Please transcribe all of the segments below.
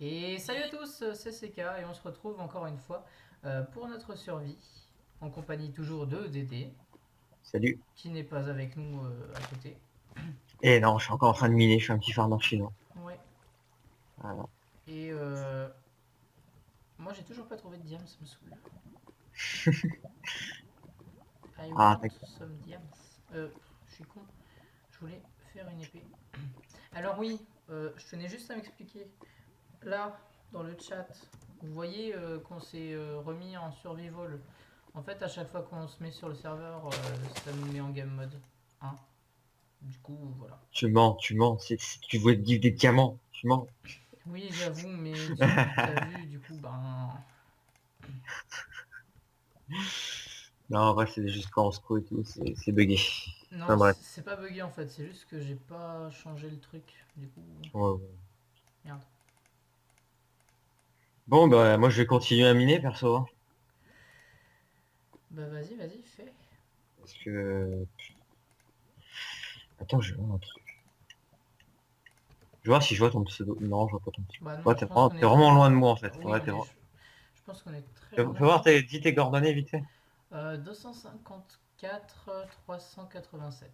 Et salut à tous, c'est CK et on se retrouve encore une fois pour notre survie en compagnie toujours de Dédé Salut. qui n'est pas avec nous à côté. Eh non, je suis encore en train de miner, je suis un petit farmer chinois. Ouais. Voilà. Et moi j'ai toujours pas trouvé de diams, ça me saoule. I Ah, want d'accord. some diams. Je suis con, je voulais faire une épée. Alors oui, je tenais juste à m'expliquer. Là, dans le chat, vous voyez qu'on s'est remis en survival. En fait, à chaque fois qu'on se met sur le serveur, ça nous met en game mode 1. Du coup, voilà. Tu mens, tu mens. Si tu voulais te dire des diamants, tu mens. Oui, j'avoue, mais tu t'as vu, du coup, ben... Non, en vrai, c'est juste quand on se et tout, c'est bugué. Non, Enfin bref. c'est pas bugué en fait, c'est juste que j'ai pas changé le truc. Du coup, Ouais, ouais. merde. Bon, bah moi je vais continuer à miner perso, hein, Bah vas-y, vas-y, fais. parce que... Attends, je vois un truc. Je vais voir si je vois ton pseudo. Non, je vois pas ton pseudo. Bah Ouais, non, je pense qu'on t'es est... vraiment loin de moi en fait. Oui, Ouais, mais je pense qu'on est très Fais loin. voir, dis tes coordonnées vite fait. 254 387.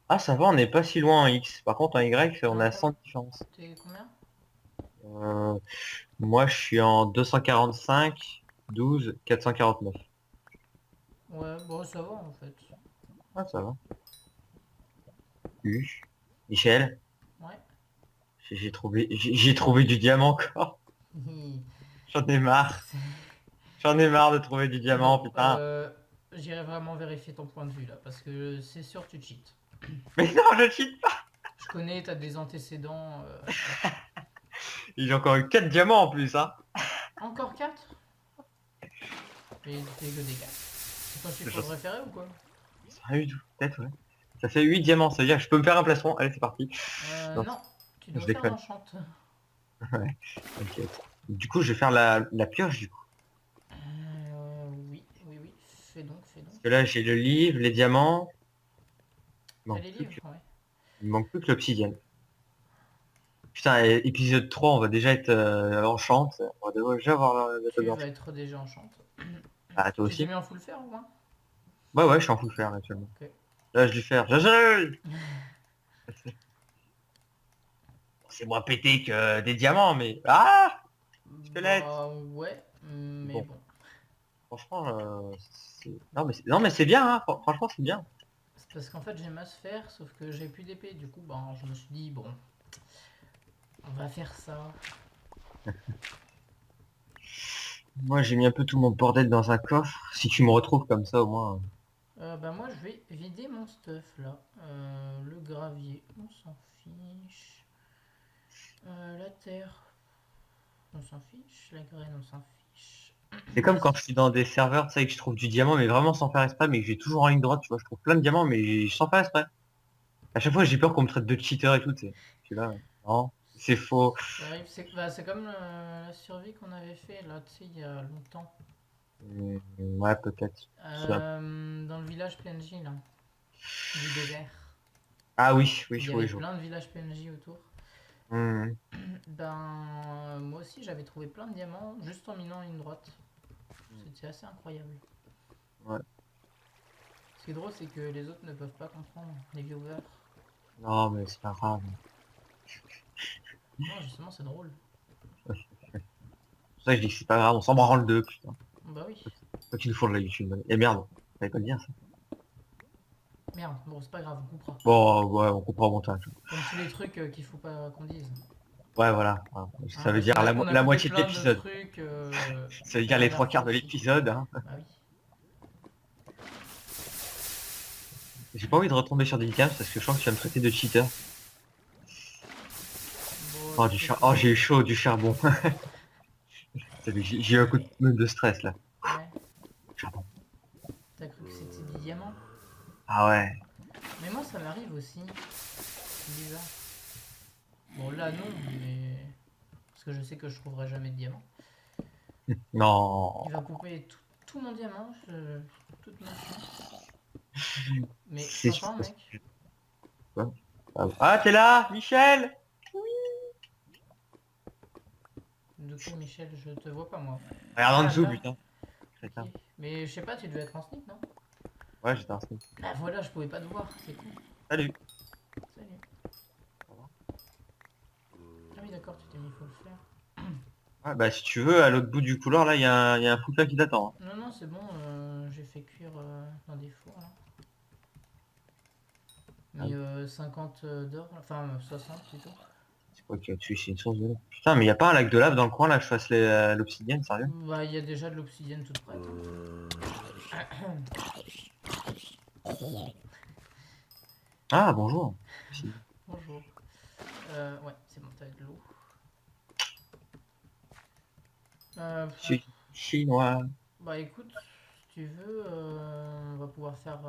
Ah, ça va, on n'est pas si loin en X. Par contre, en Y, on a T'es 100 de différence. combien? Euh, Moi, je suis en 245, 12, 449. Ouais, bon, ça va en fait. Ah, ça va. U. Michel, Ouais. j'ai trouvé du diamant encore. J'en ai marre. J'en ai marre de trouver du diamant, Bon, putain. j'irai vraiment vérifier ton point de vue là, parce que c'est sûr tu cheats. Mais non, je cheat pas. Je connais, t'as des antécédents. J'ai encore eu 4 diamants en plus, hein. Encore 4. Et tu fais que des 4. C'est ton chiffre Je sais préféré ou quoi? pas du tout. Peut-être, ouais. Ça fait 8 diamants, ça veut dire que je peux me faire un plastron. Allez, c'est parti. Non, Non, tu je dois faire déconne. l'enchante. Ouais, ok. Du coup, je vais faire la pioche, du coup. Oui, oui, oui, fais donc, fais donc. Parce que là, j'ai le livre, les diamants. Il T'as manque les plus livres, que, ouais. il manque plus que l'obsidienne. Putain, épisode 3 on va déjà être enchante. On va déjà avoir la table Tu vas d'enchant. être déjà enchante. Ah, toi Tu t'es aussi? mis en full fer au moins? Ouais, ouais, je suis en full fer actuellement. Ok. Là, je vais faire. GG. C'est moins pété que des diamants, mais... Ah! Squelette! Bah ouais, mais Bon, bon. franchement, non, mais c'est bien, hein. Franchement, c'est bien. C'est parce qu'en fait j'ai ma sphère, sauf que j'ai plus d'épée. Du coup, ben, je me suis dit, bon, on va faire ça. Moi, j'ai mis un peu tout mon bordel dans un coffre. Si tu me retrouves comme ça, au moins... Bah moi je vais vider mon stuff là. Le gravier, on s'en fiche. La terre, on s'en fiche. La graine, on s'en fiche. C'est comme quand je suis dans des serveurs, tu sais, que je trouve du diamant, mais vraiment sans faire exprès, mais que j'ai toujours en ligne droite, tu vois. Je trouve plein de diamants, mais sans faire exprès. À chaque fois, j'ai peur qu'on me traite de cheater et tout, tu sais. Je suis là, non, c'est faux. Ça arrive, c'est bah, c'est comme la survie qu'on avait fait là, tu sais, il y a longtemps. Ouais, peut-être. Dans le village PNJ là, du désert. Ah oui, oui, Il y oui, avait je vois. plein de villages PNJ autour. Hmm. Ben, moi aussi j'avais trouvé plein de diamants juste en minant une droite. C'était assez incroyable. Ouais. Ce qui est drôle, c'est que les autres ne peuvent pas comprendre, les viewers. Non, mais c'est pas grave. Non, justement, c'est drôle. C'est pour ça que je dis que c'est pas grave, on s'en branle deux, putain. Bah oui. Toi, tu nous fous de la YouTube. Et merde, fallait pas le dire ça. Merde, bon, c'est pas grave, on coupera. Bon, ouais, on comprend au montage. Comme tous les trucs qu'il faut pas qu'on dise. Ouais, voilà. Voilà. Ça Hein, veut parce dire qu'on a la coupé moitié de plein de l'épisode. trucs Ça veut la dire les dernière trois fois quarts de aussi. l'épisode, hein. Bah oui. J'ai pas envie de retomber sur des cams parce que je sens que tu vas me traiter de cheater. Bon, Oh, c'est oh, pas... j'ai eu chaud, du charbon. J'ai eu un coup de stress là. Ouais. Charbon. T'as cru que c'était des diamants? Ah ouais. Mais moi, ça m'arrive aussi. C'est bizarre. Bon, là, non, mais... Parce que je sais que je trouverai jamais de diamants. Non. Il va couper tout mon diamant, toute ma chance. Mais je C'est t'entends, mec. quoi. Ah, t'es là, Michel? De quoi, Michel? Je te vois pas, moi. Regarde en Ah, dessous, là. putain. Ok. Crétin. Mais je sais pas, tu devais être en sneak, non? Ouais, j'étais un sneak. Ah, voilà, je pouvais pas te voir. C'est con. Salut. Salut. Ah oui, d'accord, tu t'es mis full flair. Ouais, bah si tu veux, à l'autre bout du couloir, là, il y a un fou qui t'attend, hein. Non, non, c'est bon. J'ai fait cuire dans des fours, là. Ah Mais oui. 50 d'or, enfin 60 plutôt. C'est quoi qu'il y a dessus? C'est une source de lave. Putain, mais il y a pas un lac de lave dans le coin, là, que je fasse l'obsidienne, sérieux? Bah, il y a déjà de l'obsidienne toute prête, hein. Ah, bonjour. Si. Bonjour. Ouais, c'est bon, t'as de l'eau. Euh, Chinois. Bah écoute, si tu veux, on va pouvoir faire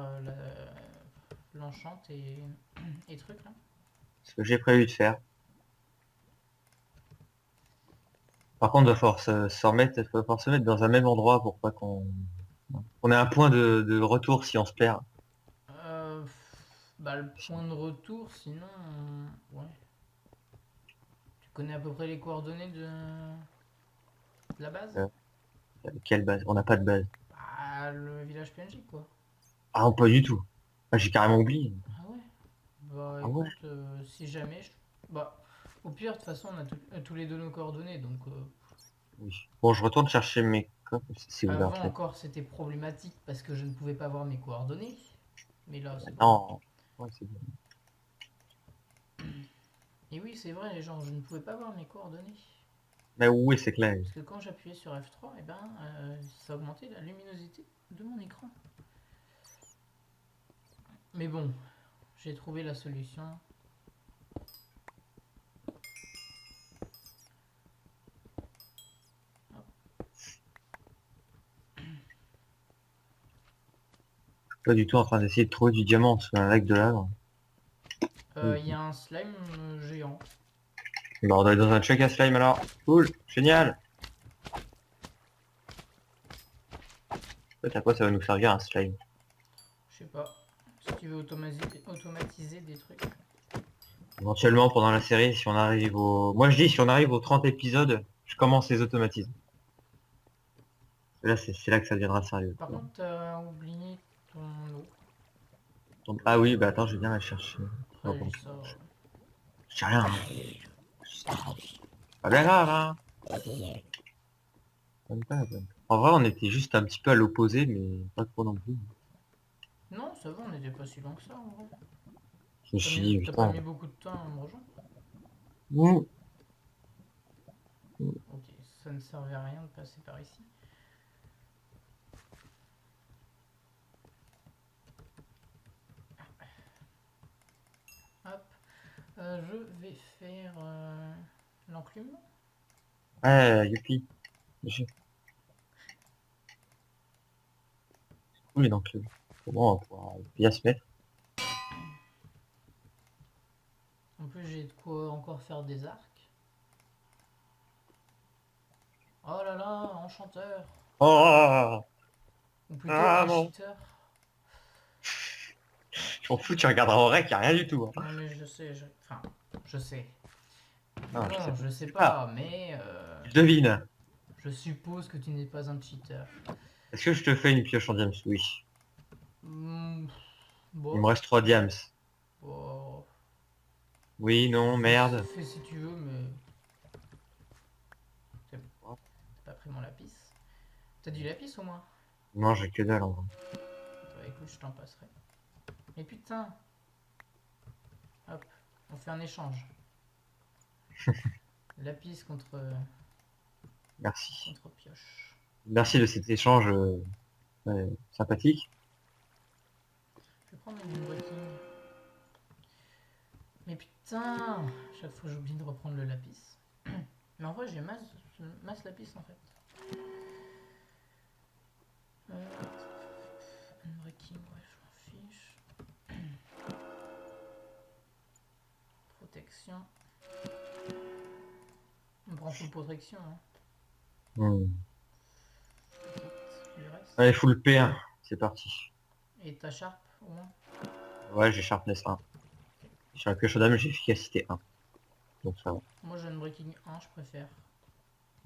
l'enchant et trucs là. Ce que j'ai prévu de faire. Par contre, il va falloir va falloir se mettre dans un même endroit pour pas qu'on ait un point de retour si on se perd. Euh, Bah le point de retour, sinon, ouais. Tu connais à peu près les coordonnées de la base? Euh, Quelle base? On n'a pas de base. Bah le village PNJ quoi. Ah, non, pas du tout. Ah, j'ai carrément oublié. Ah ouais? Bah Ah ouais? écoute, si jamais, bah au pire de toute façon on a tous les deux nos coordonnées donc Oui. Bon, je retourne chercher mes coffres. C'est où là, en avant fait? encore c'était problématique parce que je ne pouvais pas voir mes coordonnées, mais là c'est bon. Non. Ouais, c'est bon. Et oui c'est vrai les gens, je ne pouvais pas voir mes coordonnées. Mais oui, c'est clair. Parce que quand j'appuyais sur F3, et ben, ça augmentait la luminosité de mon écran. Mais bon, j'ai trouvé la solution. Pas du tout en train d'essayer de trouver du diamant sous un lac de lave. Il y a un slime géant. Bah, on doit être dans un chuck à slime alors. Cool, génial. Peut-être à quoi ça va nous servir un slime? Je sais pas. Si tu veux automatiser des trucs. Éventuellement pendant la série, si on arrive au... Moi je dis, si on arrive aux 30 épisodes, je commence les automatismes. Là, c'est là que ça deviendra sérieux. Par contre, t'as oublié ton eau. Donc, ah oui, bah attends, je vais bien la chercher. Non, Après, je bon, dis ça. je sais rien, hein. Pas bien grave, hein. En vrai, on était juste un petit peu à l'opposé, mais pas trop non plus. Non, ça va, on n'était pas si loin que ça en vrai. Je me suis dit, T'as pas putain. mis beaucoup de temps à me rejoindre? Ouh. Ok, ça ne servait à rien de passer par ici. Hop. Je vais faire l'enclume. Ouais, youpi. Oui, donc, comment on va pouvoir bien se mettre? En plus, j'ai de quoi encore faire des arcs. Oh là là, enchanteur. Oh, Ou plutôt ah un non. cheater. Je m'en fous, tu regarderas en rec, y a rien du tout, hein. Non mais je sais, enfin, je sais. Non, Non, je je sais sais pas. pas, mais Je devine. je suppose que tu n'es pas un cheater. Est-ce que je te fais une pioche en diams? Oui. Hmm, Il me bof, reste 3 diams. bof. Oui, non, Fais, merde. fais si tu veux, mais t'as pas pris mon lapis. T'as du lapis au moins? Non, j'ai que dalle en vrai. Bah écoute, je t'en passerai. Mais putain, hop, on fait un échange. Lapis Merci. contre pioche. Merci de cet échange ouais, sympathique. Je vais prendre une breaking. Mais putain, chaque fois j'oublie de reprendre le lapis. Mais en vrai, j'ai masse lapis en fait. Unbreaking, ouais, je m'en fiche. Protection. On prend full protection, hein. Hmm. Écoute, du reste. Allez, full P1. C'est parti. Et ta charpe au moins? Ouais, j'ai Sharpness 1. Sur la pioche aux dames, j'ai efficacité 1. Donc ça va. Moi j'ai une breaking 1, je préfère.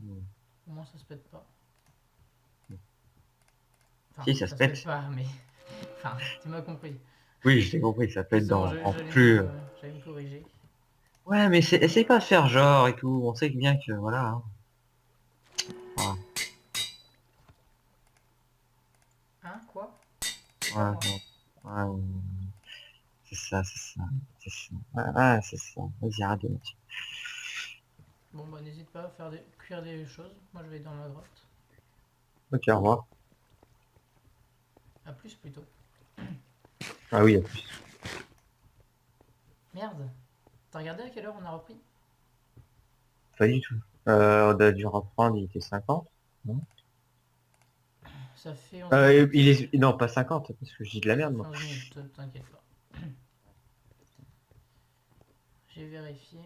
Hmm. Au moins ça se pète pas. Enfin, Si, ça se ça se pète pète. pas, mais. Enfin, tu m'as compris. Oui, j'ai compris, ça peut être Justement, dans en j'allais plus. j'allais me corriger. Ouais, mais essaye pas de faire genre et tout. On sait bien que voilà, hein. Voilà. Hein, quoi? C'est pas Ouais, moi. ouais, ouais, c'est ça, c'est ça, c'est ça. Ouais, ouais, c'est ça. Vas-y, arrête de mentir. Bon bah n'hésite pas à faire cuire des choses. Moi je vais dans ma grotte. Ok, au revoir. À plus plutôt. Ah oui, à plus. Merde. T'as regardé à quelle heure on a repris? Pas du tout. On a dû reprendre, il était 50. Non, Ça fait 11 minutes. il est... Non, pas 50, parce que je dis de la Ça merde, fait moi. 11 minutes, t'inquiète pas. J'ai vérifié.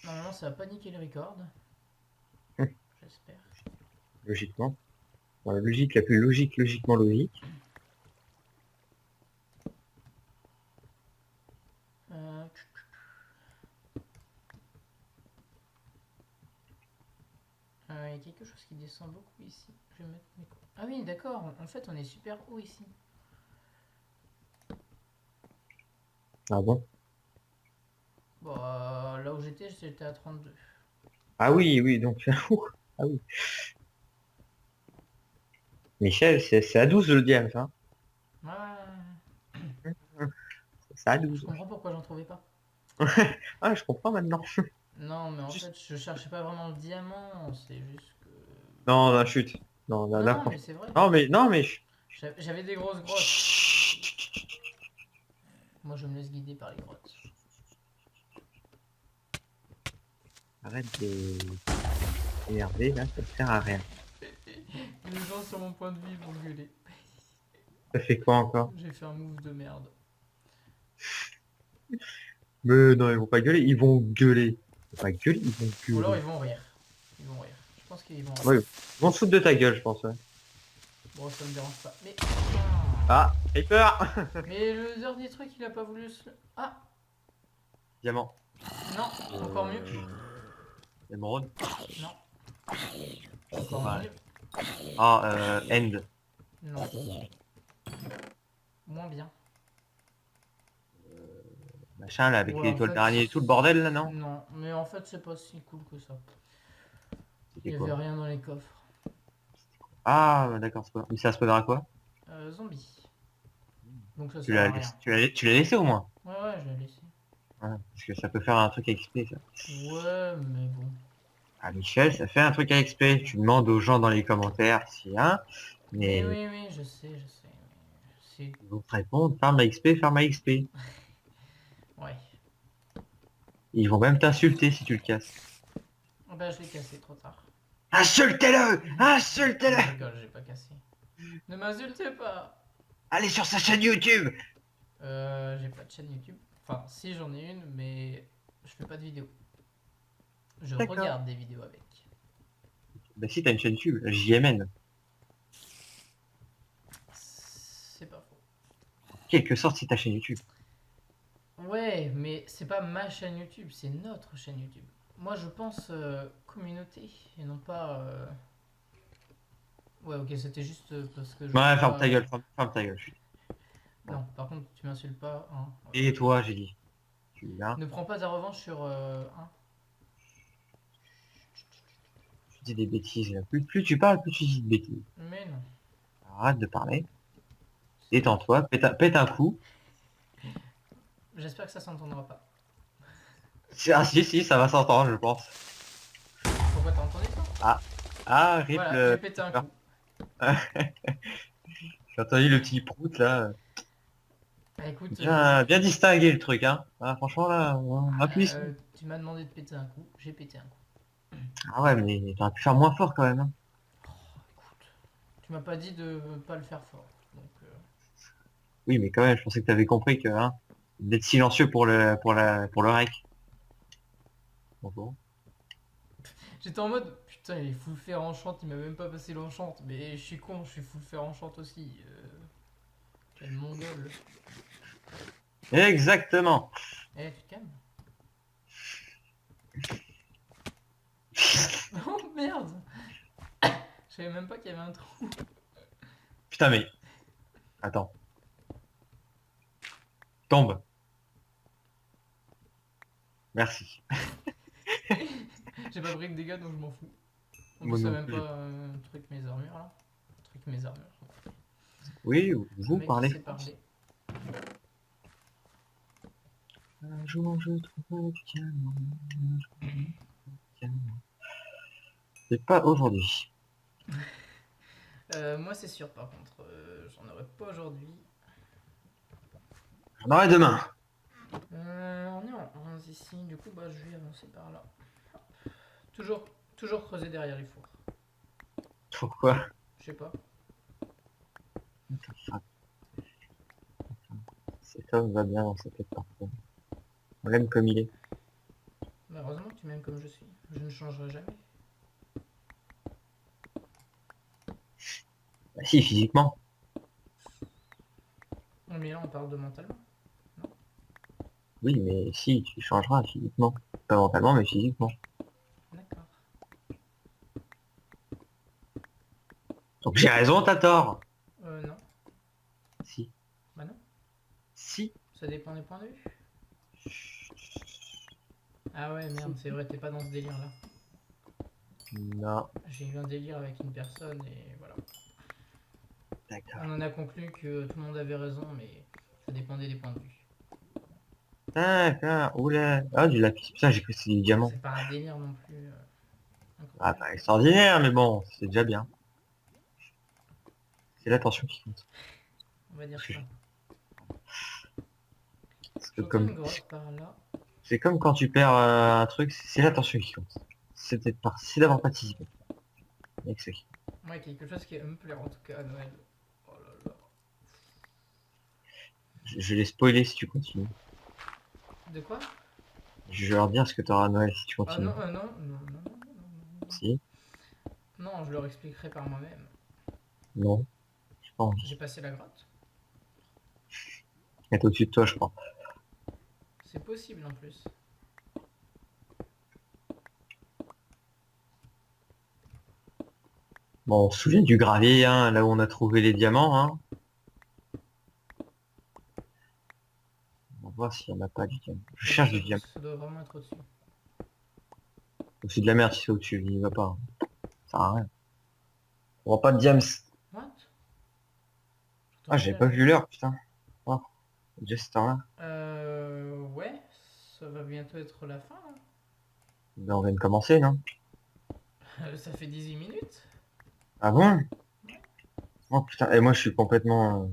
Normalement ça va pas niquer le record. J'espère. Logiquement. Voilà, logique, la plus logique, logiquement logique. Euh, Il y a quelque chose qui descend beaucoup ici. Je vais mettre mes... Ah oui, d'accord. En fait, on est super haut ici. Ah bon? Bah, là où j'étais à 32. Ah oui, oui, donc... Ah oui. Michel, c'est à 12 le diable, hein. Ouais, C'est à je 12. comprends pourquoi j'en trouvais pas. Ah, je comprends maintenant. Non, mais en Juste... fait, je cherchais pas vraiment le diamant. C'est juste que... Non, la chute. Non, Non, mais n'importe. c'est vrai. Non, mais... J'avais des grosses grottes. Chut. Moi, je me laisse guider par les grottes. Arrête d'énerver, là, ça ne sert à rien. Les gens sur mon point de vue vont gueuler. Ça fait quoi encore? J'ai fait un move de merde. Mais non, ils vont pas gueuler, ils vont gueuler. Ils vont pas gueuler, ils vont Ou alors gueuler. ils vont rire. Ils vont rire. Je pense qu'ils vont rire. Ouais, ils vont se foutre de ta gueule, je pense, ouais. Bon, ça me dérange pas. Mais... Ah, Hyper. Mais le dernier truc, il a pas voulu se... Ah, Diamant. non, encore mieux. Émeraude. Non, encore Ouais. mieux. Ah, End. Non, moins bien. Machin, là, avec Ouais, les en étoiles fait... d'araignée et tout le bordel, là, non? Non, mais en fait, c'est pas si cool que ça. C'était Il y avait quoi? rien dans les coffres. Ah, d'accord, c'est pas... Mais ça se à quoi? Zombie. Donc ça Tu sert l'as à laissé, rien. tu l'as laissé au moins? Ouais, ouais, je l'ai laissé. Ouais, parce que ça peut faire un truc à XP, ça. Ouais, mais bon. Ah, Michel, ça fait un truc à XP. Tu demandes aux gens dans les commentaires si, hein, Mais mais oui, oui, je sais, je sais. C'est... ils vont te répondre, farm à XP, farm à XP. Ouais. Ils vont même t'insulter si tu le casses. Ah bah, je l'ai cassé trop tard. Insultez-le! Je Insultez-le! rigole, j'ai pas cassé. Ne m'insultez pas. Allez sur sa chaîne YouTube! J'ai pas de chaîne YouTube. Enfin, si j'en ai une, mais je fais pas de vidéo. Je D'accord. regarde des vidéos avec. Bah si, t'as une chaîne YouTube, JMN. C'est pas faux. En quelque sorte, c'est ta chaîne YouTube. Ouais, mais c'est pas ma chaîne YouTube, c'est notre chaîne YouTube. Moi, je pense communauté et non pas. Ouais, ok, c'était juste parce que je Ouais, voulais ferme pas. ta gueule, ferme ta gueule. Non, par contre, tu m'insultes pas. Hein. Et toi, j'ai dit. Tu viens, Ne prends pas ta revanche sur. Hein. tu dis des bêtises. Là. Plus tu parles, plus tu dis de bêtises. Mais non. Arrête de parler. C'est moi Détends-toi, pète un coup. J'espère que ça s'entendra pas. Ah si, ça va s'entendre, je pense. Pourquoi t'as entendu ça? Ah, ah, rip Voilà, j'ai le... pété un coup. J'ai entendu le petit prout, là. Bah écoute, Bien distinguer le truc, hein. Ah, franchement, là, on a plus. tu m'as demandé de péter un coup, j'ai pété un coup. Ah ouais, mais t'aurais pu faire moins fort, quand même, hein. Écoute, tu m'as pas dit de pas le faire fort. Donc, Oui, mais quand même, je pensais que t'avais compris que, hein, d'être silencieux pour le rec. Bonjour. j'étais en mode, putain, il est full fer enchant, il m'a même pas passé l'enchante. Mais je suis con, je suis full fer enchant aussi. Quel mongol. Exactement. Eh, tu te calmes. Oh merde. Je savais même pas qu'il y avait un trou. Putain mais... Attends. Tombe. Merci. J'ai pas pris de dégâts donc je m'en fous. En Moi plus, ça non même plus. pas truc mes armures là. Truc mes armures. Oui, Le vous mec parlez sait français. parler. Un jour je trouverai piano. C'est pas aujourd'hui. Moi, c'est sûr par contre. J'en aurais pas aujourd'hui. J'en aurai demain. On est en 11 ici. Du coup, bah, je vais avancer par là. Toujours, toujours creuser derrière les fours. Pourquoi? Je sais pas. Cet homme va bien dans sa tête parfois. On l'aime comme il est. Bah, heureusement que tu m'aimes comme je suis. Je ne changerai jamais. Bah si, physiquement. Mais là, on parle de mentalement. Oui, mais si, tu changeras physiquement. Pas mentalement, mais physiquement. D'accord. Donc j'ai raison, t'as tort. Non. Si. Bah non. Si. Ça dépend des points de vue. Ah ouais, merde, c'est vrai, t'es pas dans ce délire là. Non. J'ai eu un délire avec une personne et voilà. D'accord. On en a conclu que tout le monde avait raison, mais ça dépendait des points de vue. D'accord. Oula. Ah, du lapis. Putain, j'ai cru que c'était du diamant. C'est pas un délire non plus Ah, incroyable. pas extraordinaire, mais bon, c'est déjà bien. C'est l'attention qui compte. On va dire ça. Parce que J'entends comme... une grotte par là. C'est comme quand tu perds un truc, c'est l'attention qui compte. C'est peut-être pas... C'est d'avoir participé. Avec ça. Ouais, quelque chose qui va me plaire en tout cas à Noël. Oh là là. Je vais spoiler si tu continues. De quoi? Je vais leur dire ce que t'auras à Noël si tu Ah continues. non, non, non, non, non, non. Si. Non, je leur expliquerai par moi-même. Non. Je pense. J'ai passé la grotte. Elle est au-dessus de toi, je crois. C'est possible en plus. Bon, on se souvient du gravier, hein, là où on a trouvé les diamants, hein. On va voir s'il n'y en a pas du diamant. Je cherche du diamant. Ça doit vraiment être au-dessus. C'est de la merde si c'est au-dessus, il n'y va pas. Ça sert à rien. On voit pas de diams. What? Ah, j'avais pas vu l'heure, putain. Oh, déjà cette heure-là. Ouais, ça va bientôt être la fin là. Ben, on vient de commencer, non? Ça fait 18 minutes. Ah bon? Ouais. Oh putain, et moi je suis complètement...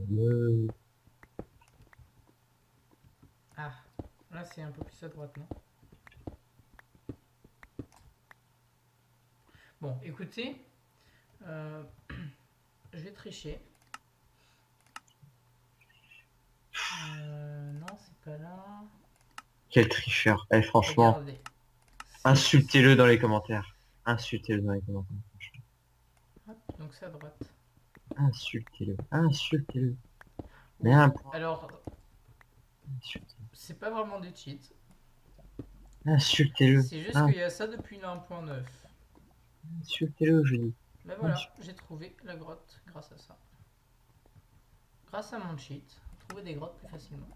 Ah, là c'est un peu plus à droite, non? Bon, écoutez, je vais tricher. Non, c'est pas là. Quel tricheur. Eh, franchement, Regardez. insultez-le dans les commentaires. Insultez-le dans les commentaires. Hop, donc c'est à droite. Insultez-le. Insultez-le. Mais Oui. un point. Alors, Insultez-le. c'est pas vraiment des cheats. Insultez-le. C'est juste qu'il y a ça depuis le 1.9. Insultez-le, je dis. Ben voilà, j'ai trouvé la grotte grâce à ça. Grâce à mon cheat, trouver des grottes plus facilement.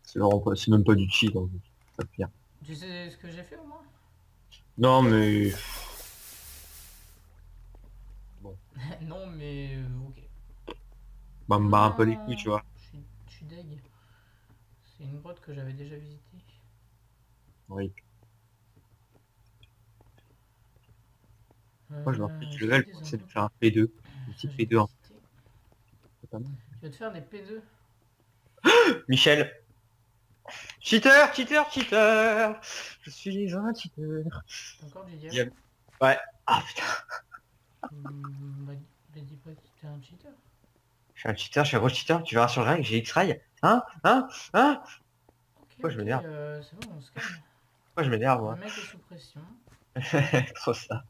C'est vraiment pas... C'est même pas du cheat, en fait. C'est pas pire. Tu sais ce que j'ai fait au moins? Non, mais... Non, mais ok. Bah, me barre un peu les Non, couilles, tu vois. je suis deg. C'est une grotte que j'avais déjà visitée. Oui. Euh, Moi, je leur fais du j'ai level des pour essayer de enveloppes. faire un P2. Un Ça, petit j'ai P2 en... visité. C'est pas mal. Tu veux te faire des P2? Michel. Cheater, cheater, cheater. Je suis un cheater. T'as encore du diamant? Yep. Ouais. Ah putain. Bah dis pas que t'es un cheater. Je suis un cheater, je suis un gros cheater. Tu verras sur le règle, j'ai X-Ray. Hein? Hein? Hein? Ok, Pourquoi je ok, m'énerve? c'est bon, on se calme. Pourquoi je m'énerve, Le moi? mec est sous pression. Trop ça.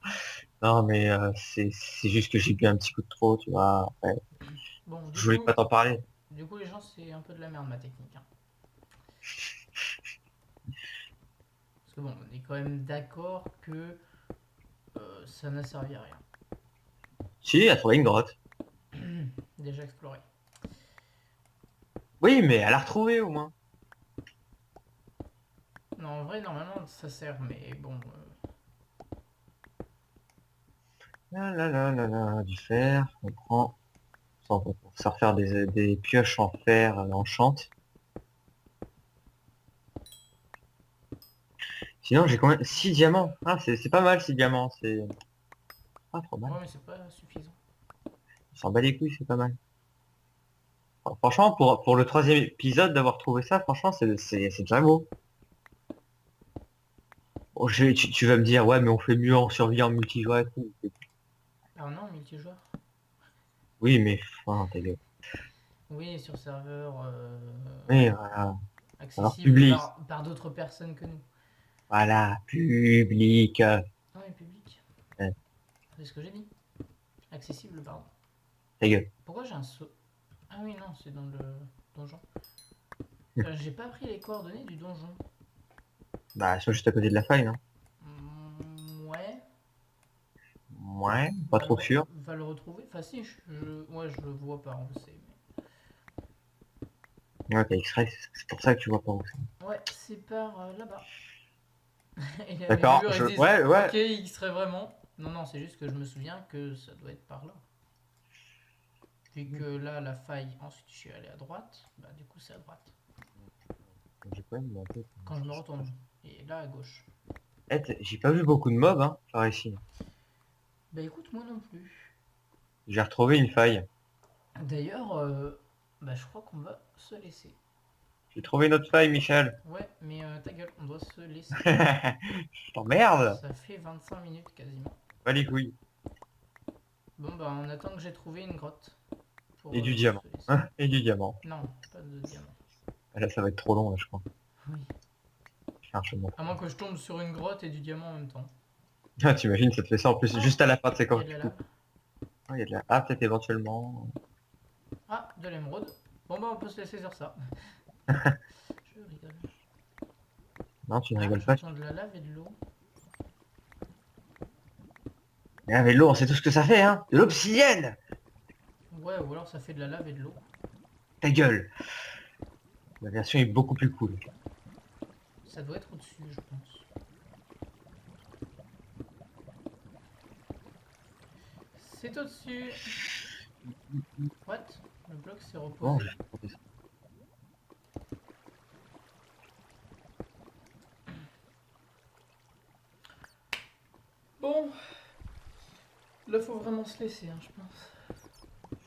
Non, mais c'est juste que j'ai bu un petit coup de trop, tu vois. Après, Bon, je voulais pas t'en parler. Du coup, les gens, c'est un peu de la merde ma technique. Hein. Parce que bon, on est quand même d'accord que ça n'a servi à rien. Si, elle a trouvé une grotte. Déjà exploré. Oui, mais elle a retrouvé au moins. Non, en vrai, normalement, ça sert, mais bon. Du fer, on prend. Ça, on va pour se refaire des pioches en fer en chante. Sinon, j'ai quand même 6 diamants. Ah, c'est pas mal 6 diamants. C'est pas trop mal. Ouais, mais c'est pas suffisant. On s'en bat les couilles, c'est pas mal. Enfin, franchement, pour le troisième épisode, d'avoir trouvé ça, franchement, c'est déjà beau. Bon, tu vas me dire, ouais, mais on fait mieux en survie en multijoueur et tout. Ah non, multijoueur. Oui, mais enfin, ta gueule. Oui, sur serveur Oui, voilà. Alors, accessible public. par d'autres personnes que nous. Voilà, public. Ouais, public. Ouais, C'est ce que j'ai dit. Accessible, pardon. ta gueule. Pourquoi j'ai un saut? Ah oui, non, c'est dans le donjon. J'ai pas pris les coordonnées du donjon. Bah, soit juste à côté de la faille, non? Ouais. Ouais, pas trop sûr. Va le retrouver. Enfin, si, ouais, je le vois pas, on le sait. Ouais, t'as X-Ray, c'est pour ça que tu vois pas où c'est. Mais... Ouais, c'est par là-bas. Et les D'accord, viewers ils disent ouais, ouais. ok, il serait vraiment. Non, non, c'est juste que je me souviens que ça doit être par là. Puis que là, la faille, ensuite je suis allé à droite, bah du coup c'est à droite. J'ai quand même un peu... Quand je me retourne. Et là à gauche. Eh, j'ai pas vu beaucoup de mobs, hein, par ici. Bah écoute, moi non plus. J'ai retrouvé une faille. D'ailleurs, bah je crois qu'on va se laisser. J'ai trouvé une autre faille, Michel. Ouais, mais ta gueule, on doit se laisser. Je t'emmerde. Ça fait 25 minutes quasiment. Pas les couilles. Bon bah on attend que j'ai trouvé une grotte. Pour, Et du diamant. se laisser. Hein, et du diamant. Non, pas de diamant. Là, ça va être trop long, là, je crois. Oui. Je fais un chemin. À moins que je tombe sur une grotte et du diamant en même temps. Ah, t'imagines, ça te fait ça en plus, juste à la fin, c'est Il y quand a de tu la coupes. lave. Ah, il y a de la... Ah, peut-être éventuellement... Ah, de l'émeraude. Bon bah on peut se laisser sur ça. Je rigole. Non, tu ne Ah, rigoles pas. j'entends de la lave et de l'eau. Mais avec l'eau, on sait tout ce que ça fait, hein. De l'obsidienne. Ouais, ou alors ça fait de la lave et de l'eau. Ta gueule. La version est beaucoup plus cool. Ça doit être au-dessus, je pense. C'est au-dessus. What? Le bloc s'est Bon, reposé. Bon, là faut vraiment se laisser, hein, je pense.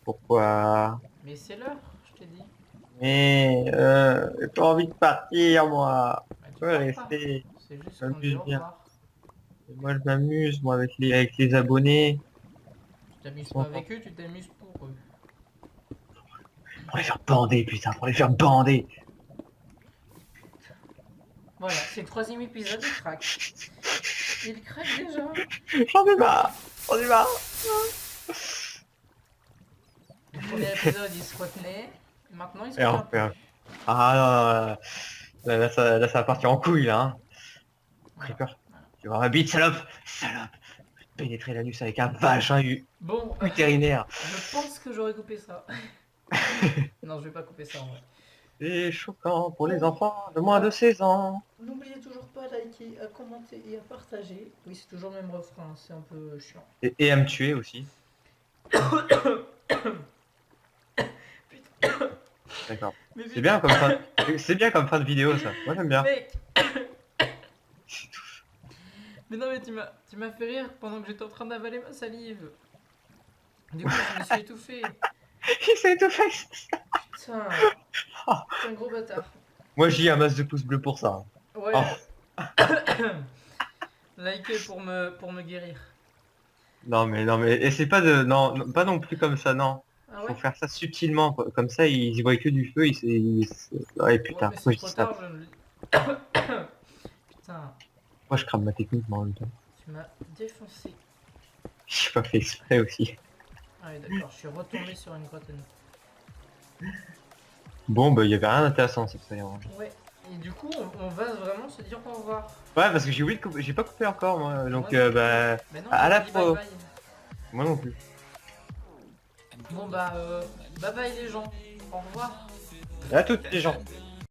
Pourquoi? Mais c'est l'heure, je t'ai dit. Mais j'ai pas envie de partir, moi. Bah, Je tu veux pars pas. rester. C'est juste Je qu'on dit m'amuse au bien. revoir. Et moi, je m'amuse, moi, avec les abonnés. Tu t'amuses Ils pas sont avec eux, tu t'amuses pour eux. Pour les faire bander, putain, pour les faire bander. Voilà, c'est le troisième épisode, il craque. Il craque déjà. J'en ai marre. J'en ai marre. Le premier épisode, il se retenait. Maintenant, il se Et retient enfin. plus. Ah non, là, ça va partir en couille, là. Hein. Voilà. Creeper. Tu vois ma bite, salope. Salope. Je vais te pénétrer l'anus avec un vagin Bon, vétérinaire. je pense que j'aurais coupé ça. Non, je vais pas couper ça en vrai. C'est choquant pour les Bon. enfants de moins de 16 ans. N'oubliez toujours pas à liker, à commenter et à partager. Oui, c'est toujours le même refrain, c'est un peu chiant. Et à me tuer aussi. D'accord. Mais C'est bien comme fin. C'est bien comme fin de vidéo, ça. Moi, j'aime bien. Mec Mais non, mais tu m'as fait rire pendant que j'étais en train d'avaler ma salive. Du coup, je me suis étouffé. Il s'est étouffé. Putain, t'es un gros bâtard. Moi, j'ai un masse de pouces bleus pour ça. Ouais. Oh. Likez pour me guérir. Non, mais essaie pas de... Non, pas non plus comme ça, non. Ah Faut ouais? faire ça subtilement, quoi. Comme ça, ils y voient que du feu, Ouais, putain, Ouais, mais pourquoi c'est je dis trop ça? tard, je ne le... Putain, Moi, je crame ma technique, mais en même temps. tu m'as défoncé. J'ai pas fait exprès aussi. Ah ouais, d'accord, je suis retombé sur une grotte à Bon, bah, il y avait rien d'intéressant cette fois. Ouais, Ouais. Et du coup, on va vraiment se dire au revoir. parce que j'ai oublié de couper, j'ai pas coupé encore, moi. Donc, Moi non plus. bah, Mais non, à j'ai la dit bye pro. bye. Moi non plus. Bon bah, bye bye les gens. Au revoir. À toutes les gens.